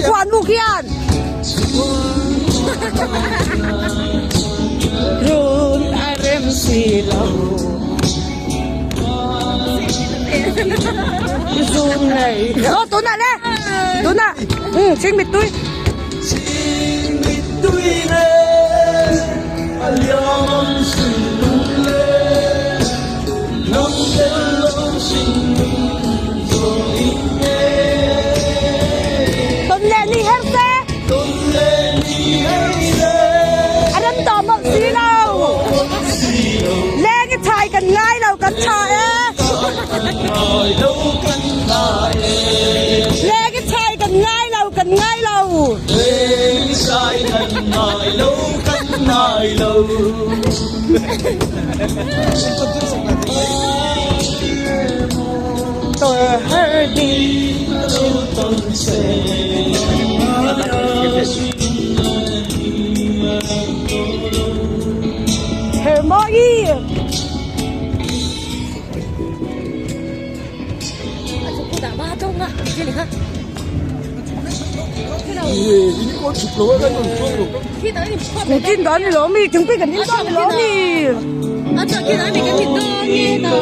khoan vụ khian Run arem silau Run này Tuấn à nè Tuấn à Sinh mịt tôi Sinh mịt tôi nè Aliam sinh nung lê Nông tên lâu sinh nung rồi nghe Tuấn lên đi hết xe Tuấn lên đi hết xe Anh em tỏ mộng xí đâu Lên cái chài cần ngay đâu cần chài á Ngồi đâu cân lại Lên cái chài cần ngay đâu cần ngay đâu Lên sai cần ngồi lâu cân ngồi lâu Tôi hãy đi đâu tuần sẽ Hờ mơ y 이거 죽도록 해가지고 Tin đó thì lỗ mi Chúng tôi cần tin đó thì lỗ mi Ở chỗ kia nói về cái thịt đô nghe